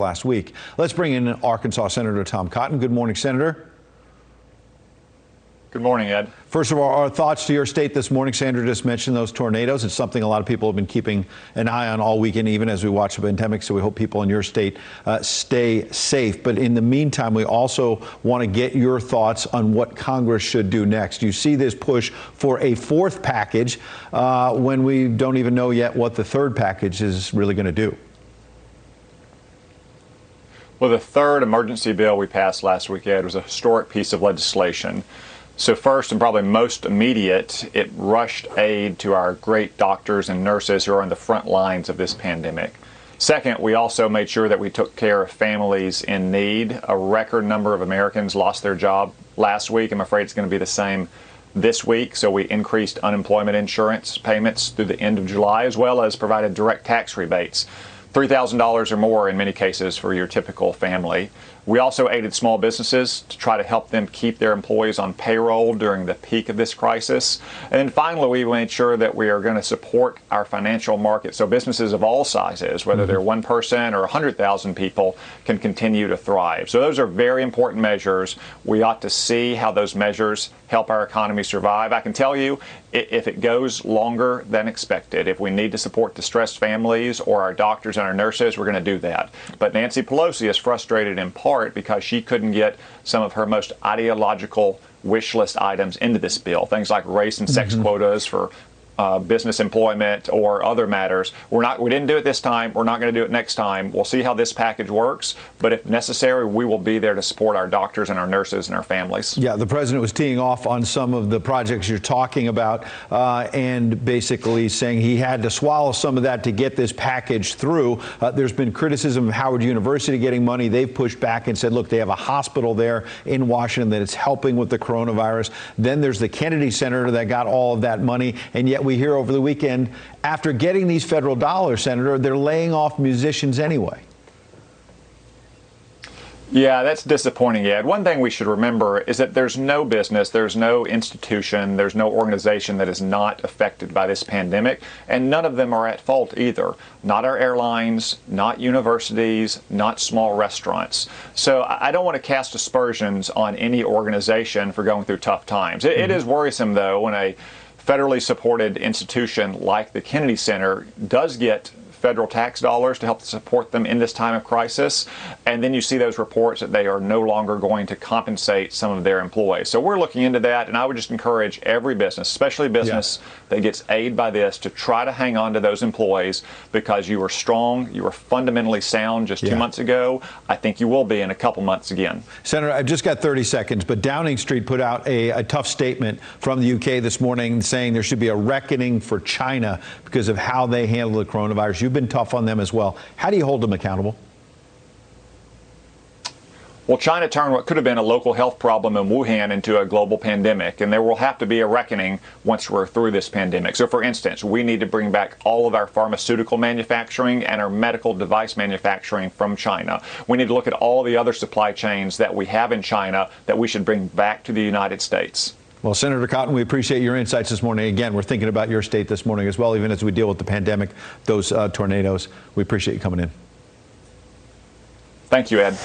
last week. Let's bring in Arkansas Senator Tom Cotton. Good morning, Senator. Good morning, Ed. First of all, our thoughts to your state this morning. Sandra just mentioned those tornadoes. It's something a lot of people have been keeping an eye on all weekend, even as we watch the pandemic. So we hope people in your state stay safe. But in the meantime, we also want to get your thoughts on what Congress should do next. You see this push for a fourth package when we don't even know yet what the third package is really going to do. Well, the third emergency bill we passed last week, Ed, was a historic piece of legislation. So first and probably most immediate, it rushed aid to our great doctors and nurses who are on the front lines of this pandemic. Second, we also made sure that we took care of families in need. A record number of Americans lost their job last week. I'm afraid it's going to be the same this week. So we increased unemployment insurance payments through the end of July, as well as provided direct tax rebates. $3,000 or more in many cases for your typical family. We also aided small businesses to try to help them keep their employees on payroll during the peak of this crisis. And then finally, we made sure that we are going to support our financial market so businesses of all sizes, whether they're one person or 100,000 people, can continue to thrive. So those are very important measures. We ought to see how those measures help our economy survive. I can tell you, if it goes longer than expected, if we need to support distressed families or our doctors and our nurses, we're going to do that. But Nancy Pelosi is frustrated in part because she couldn't get some of her most ideological wish list items into this bill, things like race and sex quotas for business employment or other matters. We didn't do it this time. We're not going to do it next time. We'll see how this package works. But if necessary, we will be there to support our doctors and our nurses and our families. Yeah, the president was teeing off on some of the projects you're talking about and basically saying he had to swallow some of that to get this package through. There's been criticism of Howard University getting money. They've pushed back and said, look, they have a hospital there in Washington that is helping with the coronavirus. Then there's the Kennedy Center that got all of that money. And yet we hear over the weekend, after getting these federal dollars, Senator, they're laying off musicians anyway. Yeah, that's disappointing, Ed. One thing we should remember is that there's no business, there's no institution, there's no organization that is not affected by this pandemic, and none of them are at fault either. Not our airlines, not universities, not small restaurants. So I don't want to cast aspersions on any organization for going through tough times. It is worrisome, though, when a federally supported institution like the Kennedy Center does get federal tax dollars to help support them in this time of crisis, and then you see those reports that they are no longer going to compensate some of their employees. So we're looking into that, and I would just encourage every business, especially business that gets aid by this, to try to hang on to those employees because you were strong, you were fundamentally sound just 2 months ago. I think you will be in a couple months again. Senator, I've just got 30 seconds, but Downing Street put out a tough statement from the UK this morning saying there should be a reckoning for China because of how they handle the coronavirus. You've been tough on them as well. How do you hold them accountable? Well, China turned what could have been a local health problem in Wuhan into a global pandemic, and there will have to be a reckoning once we're through this pandemic. So, for instance, we need to bring back all of our pharmaceutical manufacturing and our medical device manufacturing from China. We need to look at all the other supply chains that we have in China that we should bring back to the United States. Well, Senator Cotton, we appreciate your insights this morning. Again, we're thinking about your state this morning as well, even as we deal with the pandemic, those tornadoes. We appreciate you coming in. Thank you, Ed.